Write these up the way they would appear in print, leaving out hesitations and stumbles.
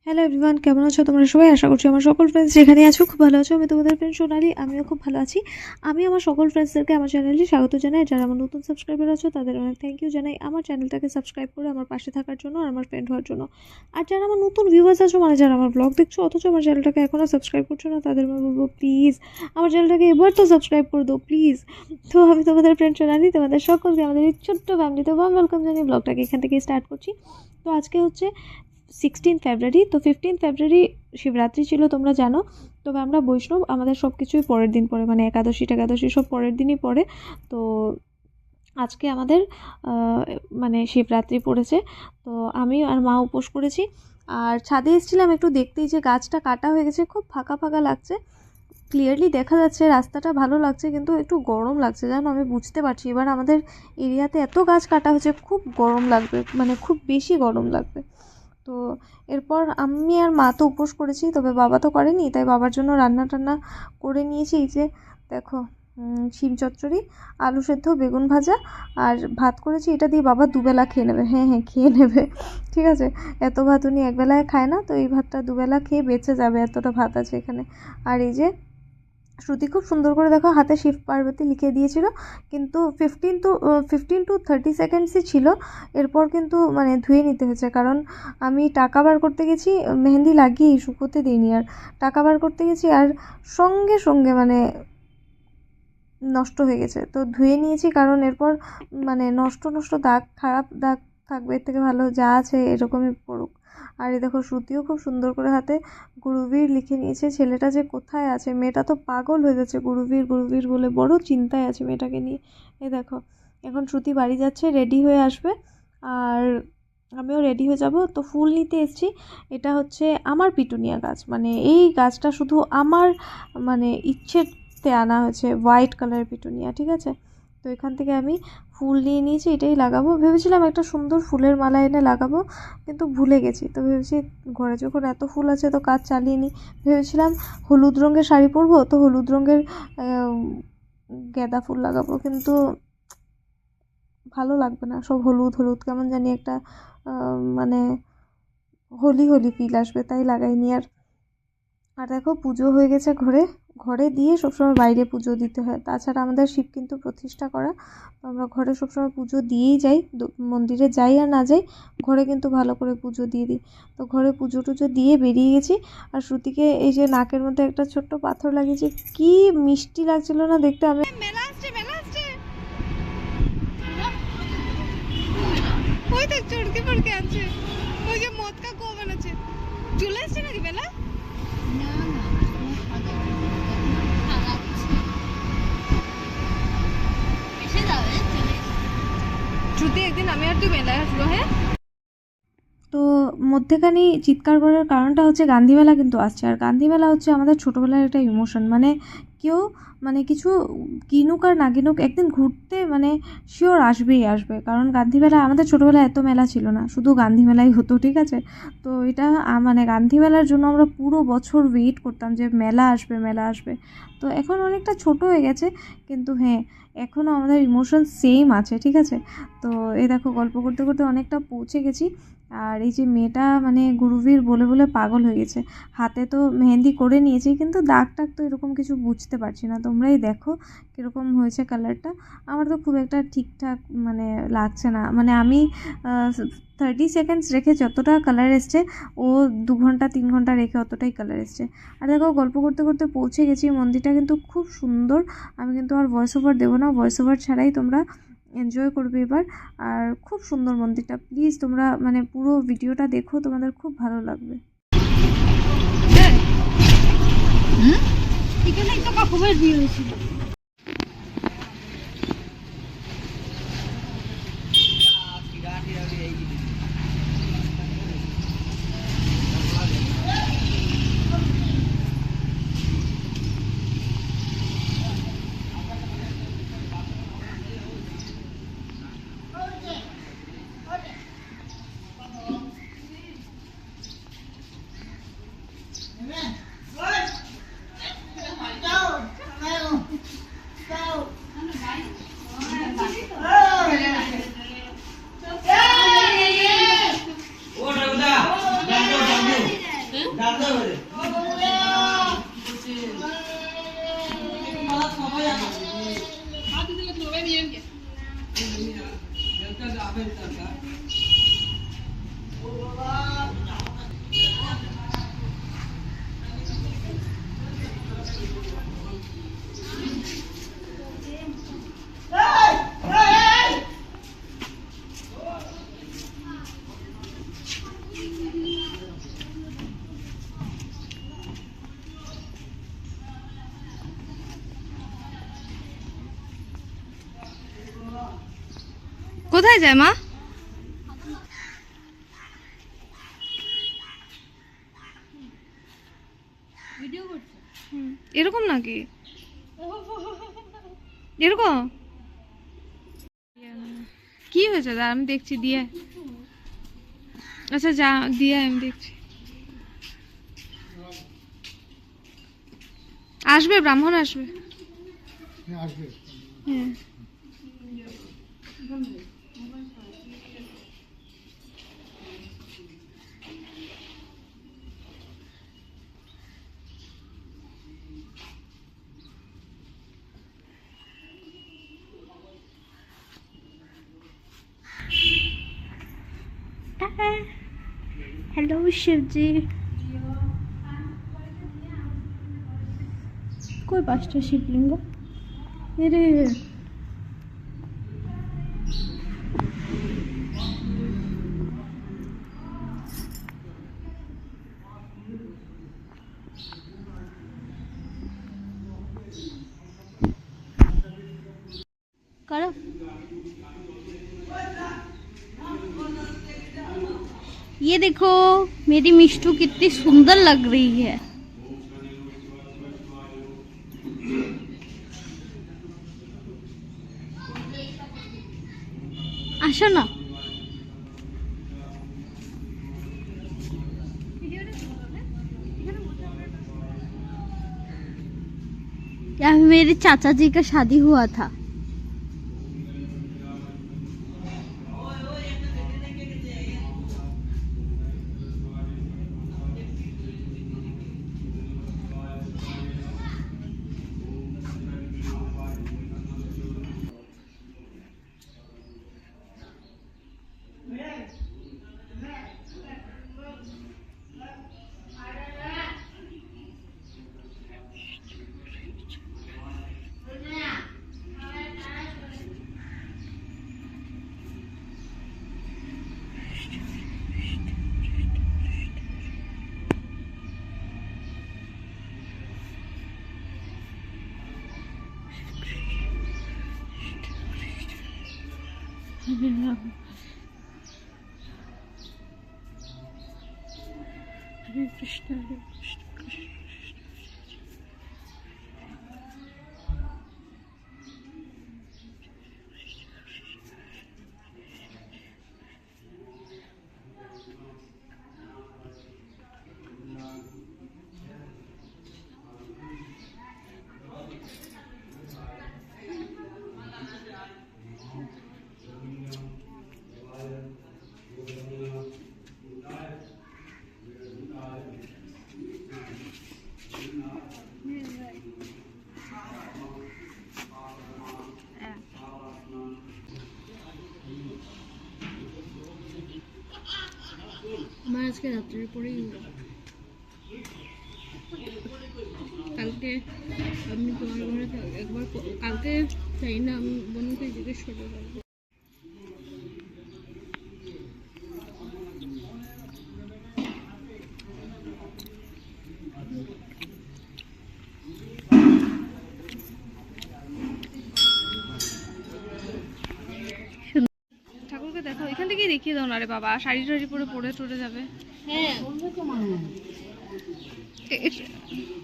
Hello everyone, কেমন আছো তোমরা সবাই? আশা করছি আমার সকল ফ্রেন্ডস যেখানে আছো খুব ভালো আছো। আমি তোমাদের ফ্রেন্ড সোনালি, আমিও খুব ভালো আছি। আমি আমার সকল ফ্রেন্ডসদেরকে আমার চ্যানেলে স্বাগত জানাই। যারা আমার নতুন সাবস্ক্রাইবার আছো তাদের অনেক থ্যাংক ইউ জানাই আমার চ্যানেলটাকে সাবস্ক্রাইব করে আমার পাশে থাকার জন্য আর আমার ফ্রেন্ড হওয়ার জন্য। আর যারা আমার নতুন ভিউয়ার্স আছো, মানে যারা আমার ব্লগ দেখছো অথচ আমার চ্যানেলটাকে এখনও সাবস্ক্রাইব করছো না, তাদের আমি বলবো প্লিজ আমার চ্যানেলটাকে এবার তো সাবস্ক্রাইব করে দাও প্লিজ। তো আমি তোমাদের ফ্রেন্ড সোনালি, তোমাদের সকলকে আমাদের এই ছোট্ট ফ্যামিলিতে ওয়ার্ম ওয়েলকাম জানিয়ে ব্লগটাকে এখান থেকে স্টার্ট করছি। তো আজকে হচ্ছে 16 ফেব্রুয়ারি। তো 15 ফেব্রুয়ারি শিবরাত্রি ছিল তোমরা জানো। তবে আমরা বৈষ্ণব, আমাদের সব কিছুই পরের দিন পড়ে, মানে একাদশী টেকাদশী সব পরের দিনই পড়ে। তো আজকে আমাদের মানে শিবরাত্রি পড়েছে। তো আমি আর মা উপোস করেছি। আর ছাদে এসেছিলাম একটু দেখতেই যে গাছটা কাটা হয়ে গেছে, খুব ফাঁকা ফাঁকা লাগছে, ক্লিয়ারলি দেখা যাচ্ছে, রাস্তাটা ভালো লাগছে, কিন্তু একটু গরম লাগছে জানো। আমি বুঝতে পারছি এবার আমাদের এরিয়াতে এত গাছ কাটা হয়েছে, খুব গরম লাগবে, মানে খুব বেশি গরম লাগবে। তো এরপর আমি আর মা তো উপোস করেছি, তবে বাবা তো করেনি, তাই বাবার জন্য রান্না টান্না করে নিয়েছি। এই যে দেখো, শিম চচ্চড়ি, আলু সেদ্ধ, বেগুন ভাজা আর ভাত করেছি। এটা দিয়ে বাবা দুবেলা খেয়ে নেবে। হ্যাঁ হ্যাঁ, খেয়ে নেবে, ঠিক আছে। এত ভাত উনি একবেলায় খায় না, তো এই ভাতটা দুবেলা খেয়ে বেঁচে যাবে, এতটা ভাত আছে এখানে। আর এই যে শ্রুতি খুব সুন্দর করে দেখো হাতে শিব পার্বতী লিখে দিয়েছিল, কিন্তু 15 to 30 সেকেন্ডসই ছিল। এরপর কিন্তু মানে ধুয়ে নিতে হয়েছে, কারণ আমি টাকা বার করতে গেছি, মেহেন্দি লাগিয়ে শুকোতে দিইনি, আর টাকা বার করতে গেছি আর সঙ্গে সঙ্গে মানে নষ্ট হয়ে গেছে। তো ধুয়ে নিয়েছি, কারণ এরপর মানে নষ্ট নষ্ট দাগ, খারাপ দাগ থাকবে, এর থেকে ভালো যা আছে এরকমই পড়ুক। আর এই দেখো শ্রুতিও খুব সুন্দর করে হাতে গুরুবীর লিখে নিয়েছে। ছেলেটা যে কোথায় আছে, মেয়েটা তো পাগল হয়ে যাচ্ছে গুরুবীর গুরুবীর বলে, বড় চিন্তায় আছে মেয়েটাকে নিয়ে। এই দেখো এখন শ্রুতি বাড়ি যাচ্ছে, রেডি হয়ে আসবে, আর আমিও রেডি হয়ে যাব। তো ফুল নিতে এসেছি। এটা হচ্ছে আমার পিটুনিয়া গাছ, মানে এই গাছটা শুধু আমার মানে ইচ্ছেতে আনা হয়েছে, হোয়াইট কালারের পিটুনিয়া, ঠিক আছে। তো এখান থেকে আমি ফুল নিয়ে নিয়েছি, এটাই লাগাবো। ভেবেছিলাম একটা সুন্দর ফুলের মালা এনে লাগাবো, কিন্তু ভুলে গেছি। তো ভেবেছি ঘরে যখন এত ফুল আছে তো কাজ চালিয়ে নিই। ভেবেছিলাম হলুদ রঙের শাড়ি পরবো, তো হলুদ রঙের গাঁদা ফুল লাগাবো, কিন্তু ভালো লাগবে না, সব হলুদ হলুদ, কেমন জানি একটা মানে হোলি হোলি ফিল আসবে, তাই লাগাইনি। আর দেখো পুজো হয়ে গেছে ঘরে, ঘরে দিয়ে সবসময় বাইরে পুজো দিতে হয়, তাছাড়া আমাদের শিব কিন্তু প্রতিষ্ঠা করা, তো আমরা ঘরে সবসময় পুজো দিয়েই যাই, মন্দিরে যাই আর না যাই, ঘরে কিন্তু ভালো করে পুজো দিয়ে দিই। তো ঘরে পুজো টুজো দিয়ে বেরিয়ে গেছি। আর শ্রুতিকে এই যে নাকের মধ্যে একটা ছোট্ট পাথর লাগিয়েছে, কি মিষ্টি লাগছিল না দেখতে। আমি ওই দেখ চড়কে পড়কে আছে, ওই যে মদকা কো বানাচ্ছে, চলে এসছে নাকি বেলা? শ্রুতি একদিন আমি আর তুই মেলায় আসবো, হ্যাঁ। তো মধ্যেখানে চিৎকার করার কারণটা হচ্ছে গান্ধীমেলা কিন্তু আসছে, আর গান্ধীমেলা হচ্ছে আমাদের ছোটোবেলার একটা ইমোশন, মানে কেউ মানে কিছু কিনুক আর না কিনুক একদিন ঘুরতে মানে শিওর আসবেই আসবে, কারণ গান্ধীমেলা আমাদের ছোটোবেলায় এত মেলা ছিল না, শুধু গান্ধীমেলাই হতো, ঠিক আছে। তো এটা মানে গান্ধীমেলার জন্য আমরা পুরো বছর ওয়েট করতাম যে মেলা আসবে মেলা আসবে। তো এখন অনেকটা ছোট হয়ে গেছে, কিন্তু হ্যাঁ এখনও আমাদের ইমোশন সেম আছে, ঠিক আছে। তো এই দেখো গল্প করতে করতে অনেকটা পৌঁছে গেছি। আর এই যে মেয়েটা মানে গুরুবীর বলে বলে পাগল হয়ে গেছে, হাতে তো মেহেন্দি করে নিয়েছি, কিন্তু দাগ টাগ তো এরকম কিছু বুঝতে পারছি না, তোমরাই দেখো কীরকম হয়েছে কালারটা। আমার তো খুব একটা ঠিকঠাক মানে লাগছে না, মানে আমি 30 সেকেন্ডস রেখে যতটা কালার এসছে, ও 2 ঘন্টা 3 ঘন্টা রেখে অতটাই কালার এসছে। আর দেখো গল্প করতে করতে পৌঁছে গেছি, মন্দিরটা কিন্তু খুব সুন্দর। আমি কিন্তু আর ভয়েস ওভার দেবো না, ভয়েস ওভার ছাড়াই তোমরা এনজয় করবে এবার। আর খুব সুন্দর মন্দিরটা, প্লিজ তোমরা মানে পুরো ভিডিওটা দেখো, তোমাদের খুব ভালো লাগবে। এখানেই তো কাকুবের বিয়ে হয়েছিল। কোথায় যায় মা? ভিডিও করছে এরকম নাকি? এরকম কি হয়েছে? আমি দেখছি দিয়ে। আচ্ছা যা দিয়ে, আমি দেখছি। আসবে, ব্রাহ্মণ আসবে। হ্যাঁ हेलो शिव जी। कोई 5টা शिवलिंग मेरे करो। ये देखो मेरी मिष्टू कितनी सुंदर लग रही है। আসো না। यहाँ मेरे चाचा जी का शादी हुआ था। हरे कृष्ण हरे कृष्ण कृष्ण আমার আজকে রাত্রের পরেই কালকে আমি তোমার ঘরে একবার কালকে চাই না, আমি বনুকে জিজ্ঞেস করে রাখবো। ঠাকুরকে দেখো, এখান থেকেই দেখিয়ে দাও না রে বাবা, শাড়ি টাড়ি পরে পরে চলে যাবে। হ্যাঁ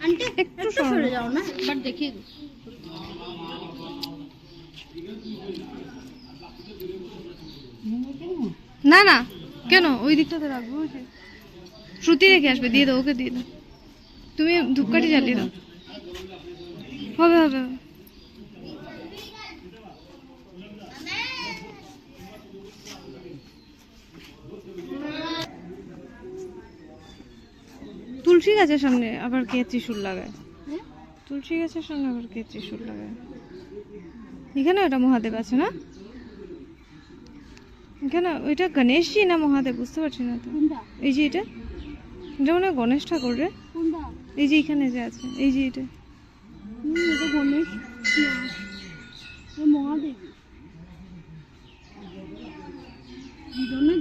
আন্টি একটু সরে যাও না, একবার দেখিয়ে দিই। না না কেন, ওই দিকটাতে রাখবো। শ্রুতি রেখে আসবে, দিয়ে দাও, ওকে দিয়ে দাও। তুমি ধূপকাঠি জ্বালিয়ে দাও। হবে হবে হবে। তুলসী গাছের সামনে আবার কে ত্রিশূল লাগায়? তুলসী গাছের সামনে আবার কে ত্রিশূল লাগায়? এখানে ওটা মহাদেব আছে না? এখানে ওইটা গণেশজি না মহাদেব, বুঝতে পারছি না তো। এই যে এটা, এটা মনে হয় গণেশ ঠাকুর রে। এই যে এখানে যে আছে, এই যে এটা গণেশ মহাদেব।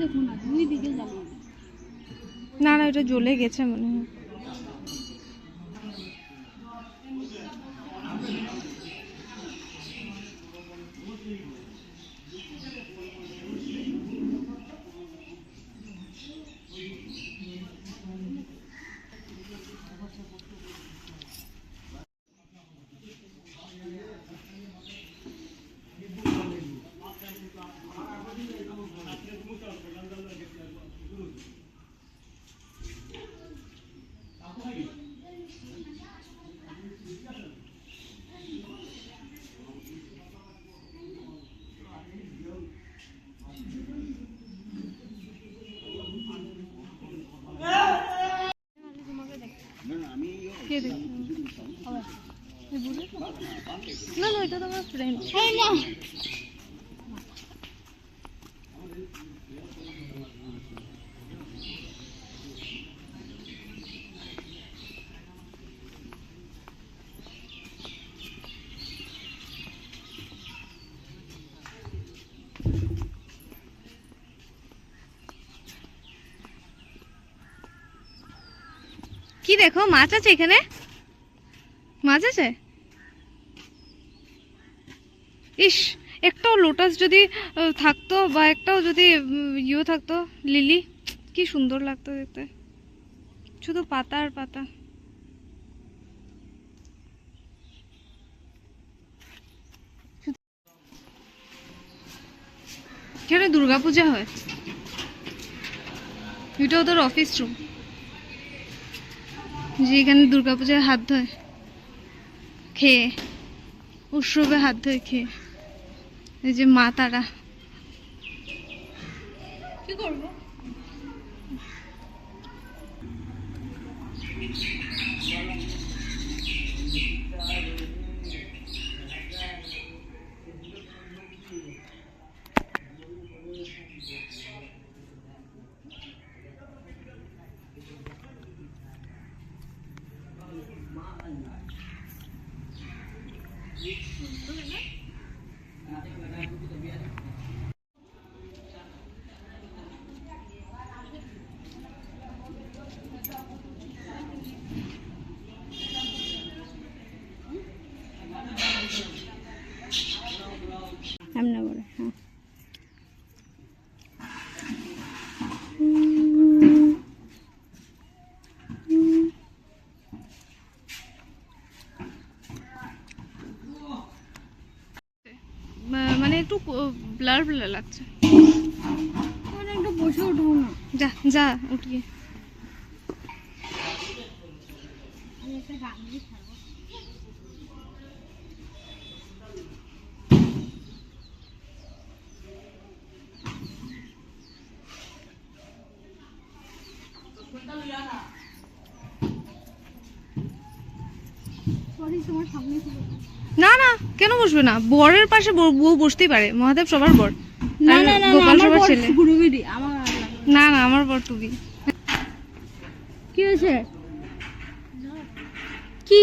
দেখো না, দুই দিকে জ্বালিয়ে। না না, ওটা জ্বলে গেছে মনে হয়। কে দেখছে না না, এটা তো আমার ফ্রেন্ড। কি দেখো, মাছ আছে এখানে, মাছ আছে। ইস, একটাও লোটাস যদি থাকতো, বা একটাও যদি ইয়ে থাকতো, লিলি, কি সুন্দর লাগতো দেখতে। শুধু পাতা আর পাতা। এখানে দুর্গাপূজা হয়। এটা ওদের অফিস রুম, যে এখানে দুর্গাপূজায় হাত ধোয় খেয়ে, উৎসবে হাত ধোয় খেয়ে। এই যে মা তারা, কি করবো। এমনি করে, হ্যাঁ। মানে একটু ব্লার ব্লার লাগছে। একটু বসে উঠবো না, যা যা উঠিয়ে। না না, কেন বসবে না? বরের পাশে বউ বসতেই পারে, মহাদেব সবার বর। না না না, গোপাল সবার ছেলে। না না, আমার বর টুবি। কি হয়েছে? কি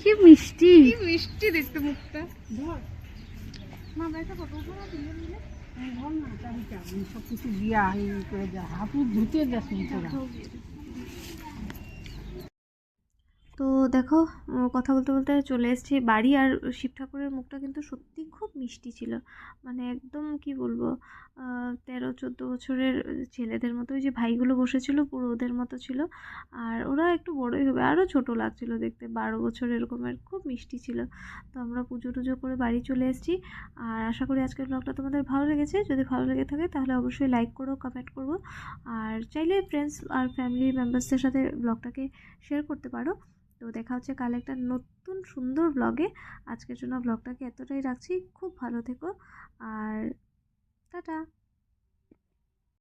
কি মিষ্টি, কি মিষ্টি দেখতে মুখটা। সবকিছু দিয়া করে যা হাত ধুতে যাস। তো দেখো, কথা বলতে বলতে চলে এসেছি বাড়ি। আর শিব ঠাকুরের মুখটা কিন্তু সত্যি খুব মিষ্টি ছিল, মানে একদম কি বলবো, 13-14 বছরের ছেলেদের মতো। ওই যে ভাইগুলো বসেছিল পুরো ওদের মতো ছিল, আর ওরা একটু বড়ই হবে, আরও ছোট লাগছিল দেখতে, 12 বছর এরকমের, খুব মিষ্টি ছিল। তো আমরা পুজো টুজো করে বাড়ি চলে এসেছি। আর আশা করি আজকের ব্লগটা তোমাদের ভালো লেগেছে। যদি ভালো লেগে থাকে তাহলে অবশ্যই লাইক করো, কমেন্ট করো, আর চাইলে ফ্রেন্ডস আর ফ্যামিলি মেম্বার্সদের সাথে ব্লগটাকে শেয়ার করতে পারো। তো দেখা হচ্ছে কাল একটা নতুন সুন্দর ব্লগে। আজকের জন্য ব্লগটাকে এতটাই রাখছি। খুব ভালো থেকো, আর টাটা।